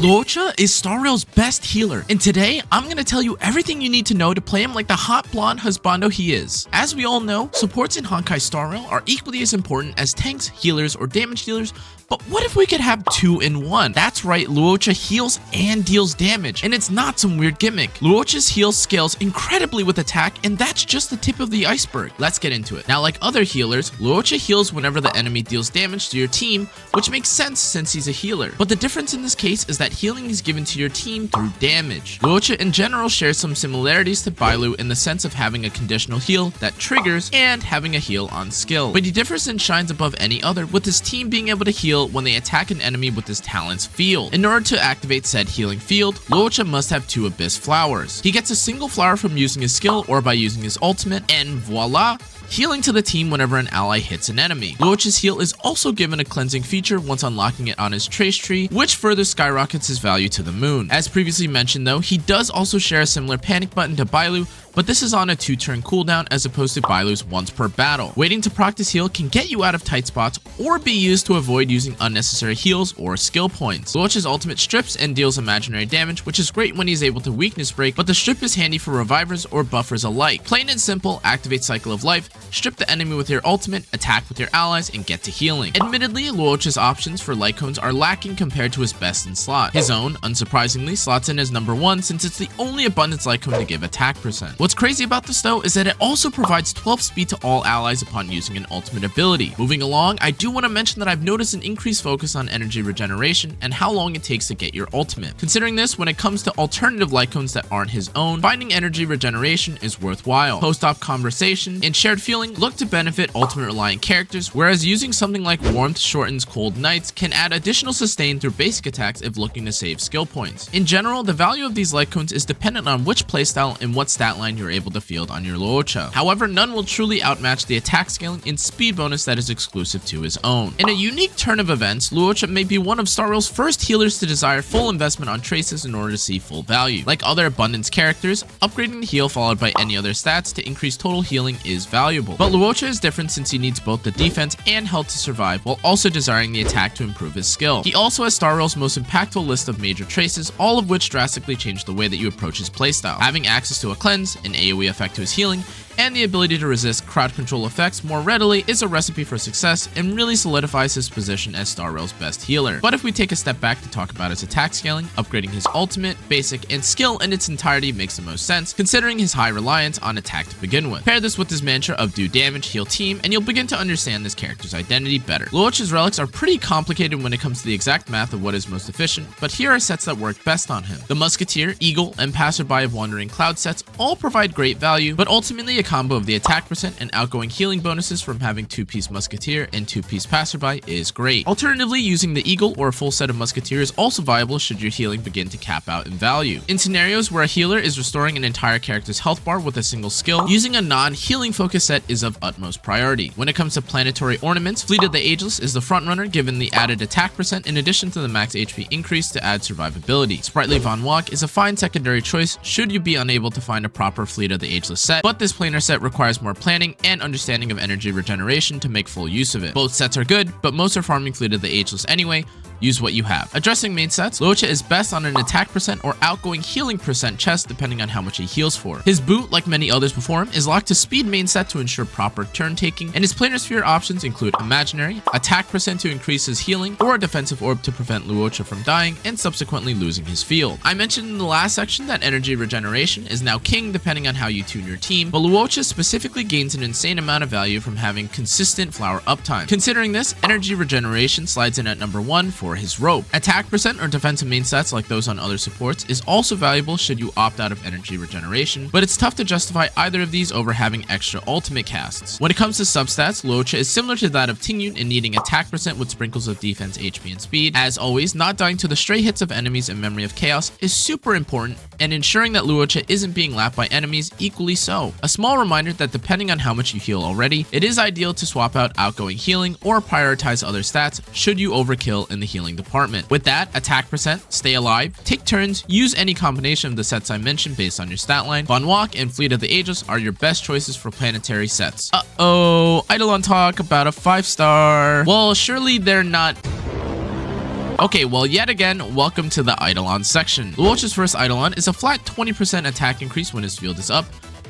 Luocha is Starrail's best healer, and today I'm going to tell you everything you need to know to play him like the hot blonde husbando he is. As we all know, supports in Honkai Starrail are equally as important as tanks, healers, or damage dealers, but what if we could have 2 in 1? That's right, Luocha heals and deals damage, and it's not some weird gimmick. Luocha's heal scales incredibly with attack, and that's just the tip of the iceberg. Let's get into it. Now, like other healers, Luocha heals whenever the enemy deals damage to your team, which makes sense since he's a healer. But the difference in this case is that healing is given to your team through damage. Luocha in general shares some similarities to Bailu in the sense of having a conditional heal that triggers and having a heal on skill. But he differs and shines above any other, with his team being able to heal when they attack an enemy with his talent's field. In order to activate said healing field, Luocha must have 2 Abyss Flowers. He gets a single flower from using his skill or by using his ultimate, and voila! Healing to the team whenever an ally hits an enemy. Luocha's heal is also given a cleansing feature once unlocking it on his trace tree, which further skyrockets his value to the moon. As previously mentioned though, he does also share a similar panic button to Bailu, but this is on a 2-turn cooldown as opposed to Bailu's once per battle. Waiting to proc this heal can get you out of tight spots or be used to avoid using unnecessary heals or skill points. Luocha's ultimate strips and deals imaginary damage, which is great when he's able to weakness break, but the strip is handy for revivers or buffers alike. Plain and simple, activate Cycle of Life, strip the enemy with your ultimate, attack with your allies, and get to healing. Admittedly, Luocha's options for Lightcones are lacking compared to his best in slot. His own, unsurprisingly, slots in as number 1 since it's the only abundance Lightcone to give attack percent. What's crazy about this though is that it also provides 12 speed to all allies upon using an ultimate ability. Moving along, I do want to mention that I've noticed an increased focus on energy regeneration and how long it takes to get your ultimate. Considering this, when it comes to alternative Lightcones that aren't his own, finding energy regeneration is worthwhile. Post-op conversation and shared feeling look to benefit ultimate reliant characters, whereas using something like Warmth shortens cold nights can add additional sustain through basic attacks if looking to save skill points. In general, the value of these Lightcones is dependent on which playstyle and what stat line you're able to field on your Luocha. However, none will truly outmatch the attack scaling and speed bonus that is exclusive to his own. In a unique turn of events, Luocha may be one of Starrail's first healers to desire full investment on traces in order to see full value. Like other abundance characters, upgrading the heal followed by any other stats to increase total healing is valuable. But Luocha is different since he needs both the defense and health to survive while also desiring the attack to improve his skill. He also has Starrail's most impactful list of major traces, all of which drastically change the way that you approach his playstyle. Having access to a cleanse, an AoE effect to his healing, and the ability to resist crowd control effects more readily is a recipe for success and really solidifies his position as Starrail's best healer. But if we take a step back to talk about his attack scaling, upgrading his ultimate, basic, and skill in its entirety makes the most sense, considering his high reliance on attack to begin with. Pair this with his mantra of do damage, heal team, and you'll begin to understand this character's identity better. Luocha's relics are pretty complicated when it comes to the exact math of what is most efficient, but here are sets that work best on him. The Musketeer, Eagle, and Passerby of Wandering Cloud sets all provide great value, but ultimately a combo of the attack percent and outgoing healing bonuses from having 2-piece Musketeer and 2-piece Passerby is great. Alternatively, using the Eagle or a full set of Musketeer is also viable should your healing begin to cap out in value. In scenarios where a healer is restoring an entire character's health bar with a single skill, using a non-healing focus set is of utmost priority. When it comes to planetary ornaments, Fleet of the Ageless is the frontrunner given the added attack percent in addition to the max HP increase to add survivability. Sprightly Von Walk is a fine secondary choice should you be unable to find a proper Fleet of the Ageless set, but this planar set requires more planning and understanding of energy regeneration to make full use of it. Both sets are good, but most are farming Fleet of the Ageless anyway. Use what you have. Addressing main sets, Luocha is best on an attack percent or outgoing healing percent chest depending on how much he heals for. His boot, like many others before him, is locked to speed main set to ensure proper turn taking, and his planar sphere options include imaginary, attack percent to increase his healing, or a defensive orb to prevent Luocha from dying and subsequently losing his field. I mentioned in the last section that energy regeneration is now king depending on how you tune your team, but Luocha specifically gains an insane amount of value from having consistent flower uptime. Considering this, energy regeneration slides in at number 1 for his rope. Attack percent or defensive main sets like those on other supports is also valuable should you opt out of energy regeneration, but it's tough to justify either of these over having extra ultimate casts. When it comes to substats, Luocha is similar to that of Tingyun in needing attack percent with sprinkles of defense, HP, and speed. As always, not dying to the stray hits of enemies and Memory of Chaos is super important, and ensuring that Luocha isn't being lapped by enemies equally so. A small reminder that depending on how much you heal already, it is ideal to swap out outgoing healing or prioritize other stats should you overkill in the healing department. With that, attack percent, stay alive, take turns, use any combination of the sets I mentioned based on your stat line. Von Walk and Fleet of the Ageless are your best choices for planetary sets. Eidolon talk about a 5-star. Well, surely they're not Okay, well, yet again, welcome to the Eidolons section. Luocha's first Eidolon is a flat 20% attack increase when his field is up,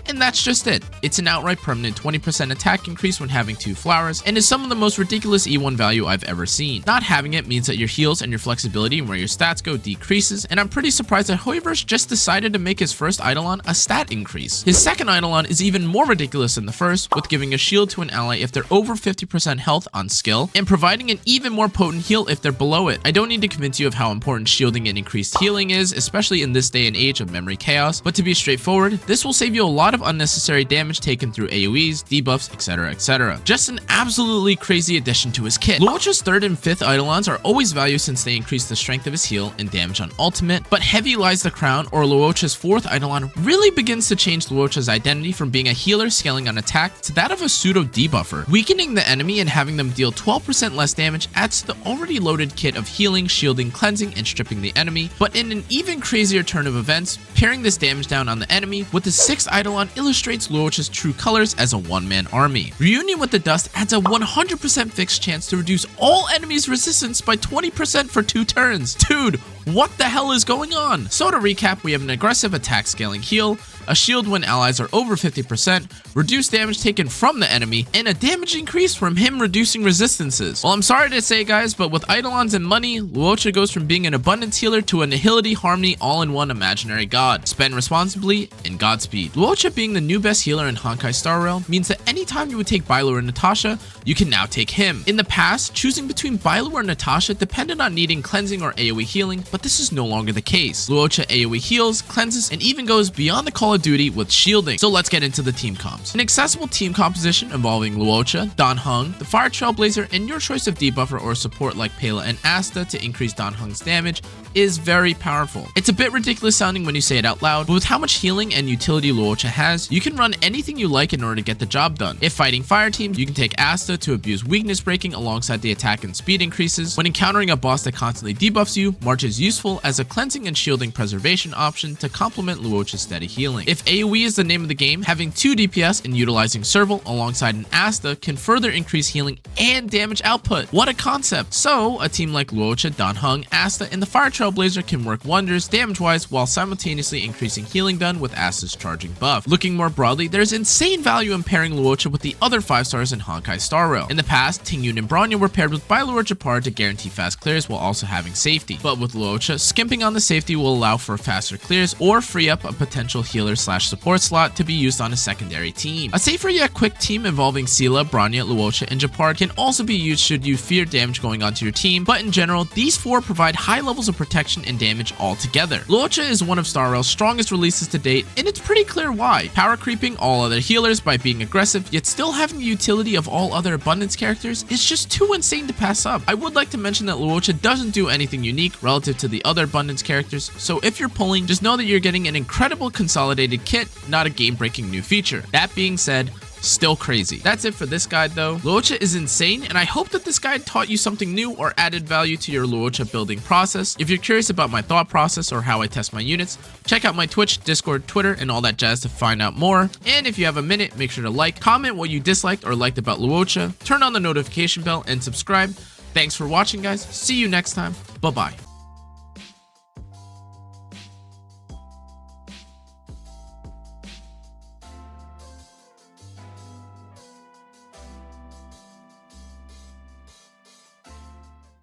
and that's just it. It's an outright permanent 20% attack increase when having 2 flowers, and is some of the most ridiculous E1 value I've ever seen. Not having it means that your heals and your flexibility and where your stats go decreases, and I'm pretty surprised that Hoiverse just decided to make his first Eidolon a stat increase. His second Eidolon is even more ridiculous than the first, with giving a shield to an ally if they're over 50% health on skill, and providing an even more potent heal if they're below it. I don't need to convince you of how important shielding and increased healing is, especially in this day and age of memory chaos, but to be straightforward, this will save you a lot of unnecessary damage taken through AoEs, debuffs, etc, etc. Just an absolutely crazy addition to his kit. Luocha's 3rd and 5th Eidolons are always valued since they increase the strength of his heal and damage on ultimate, but Heavy Lies the Crown, or Luocha's 4th Eidolon, really begins to change Luocha's identity from being a healer scaling on attack to that of a pseudo debuffer. Weakening the enemy and having them deal 12% less damage adds to the already loaded kit of healing, shielding, cleansing, and stripping the enemy, but in an even crazier turn of events, paring this damage down on the enemy with the 6th Eidolon illustrates Luocha's true colors as a one-man army. Reunion with the Dust adds a 100% fixed chance to reduce all enemies' resistance by 20% for 2 turns. Dude, what the hell is going on? So to recap, we have an aggressive attack scaling heal, a shield when allies are over 50%, reduced damage taken from the enemy, and a damage increase from him reducing resistances. Well, I'm sorry to say guys, but with Eidolons and money, Luocha goes from being an abundance healer to a nihility harmony all-in-one imaginary god. Spend responsibly and Godspeed. Luocha being the new best healer in Honkai Star Rail means that anytime you would take Bailu or Natasha, you can now take him. In the past, choosing between Bailu or Natasha depended on needing cleansing or AoE healing, but this is no longer the case. Luocha AoE heals, cleanses, and even goes beyond the Call of Duty with shielding. So let's get into the team comps. An accessible team composition involving Luocha, Dan Heng, the Fire Trailblazer, and your choice of debuffer or support like Pela and Asta to increase Dan Heng's damage is very powerful. It's a bit ridiculous sounding when you say it out loud, but with how much healing and utility Luocha has, you can run anything you like in order to get the job done. If fighting fire teams, you can take Asta to abuse weakness breaking alongside the attack and speed increases. When encountering a boss that constantly debuffs you, March is useful as a cleansing and shielding preservation option to complement Luocha's steady healing. If AoE is the name of the game, having 2 DPS and utilizing Serval alongside an Asta can further increase healing and damage output. What a concept! So, a team like Luocha, Dan Heng, Asta, and the Fire Trailblazer can work wonders damage-wise while simultaneously increasing healing done with Asta's charging buff. Looking more broadly, there's insane value in pairing Luocha with the other 5 stars in Honkai Star Rail. In the past, Tingyun and Bronya were paired with Bailu or Japar to guarantee fast clears while also having safety. But with Luocha, skimping on the safety will allow for faster clears or free up a potential healer slash support slot to be used on a secondary team. A safer yet quick team involving Sela, Bronya, Luocha, and Japar can also be used should you fear damage going onto your team, but in general, these 4 provide high levels of protection and damage altogether. Luocha is one of Star Rail's strongest releases to date, and it's pretty clear why. Power creeping all other healers by being aggressive, yet still having the utility of all other abundance characters is just too insane to pass up. I would like to mention that Luocha doesn't do anything unique relative to the other abundance characters, so if you're pulling, just know that you're getting an incredible consolidated kit, not a game-breaking new feature. That being said, still crazy. That's it for this guide though. Luocha is insane, and I hope that this guide taught you something new or added value to your Luocha building process. If you're curious about my thought process or how I test my units, check out my Twitch, Discord, Twitter, and all that jazz to find out more. And if you have a minute, make sure to like, comment what you disliked or liked about Luocha, turn on the notification bell, and subscribe. Thanks for watching guys. See you next time. Bye bye.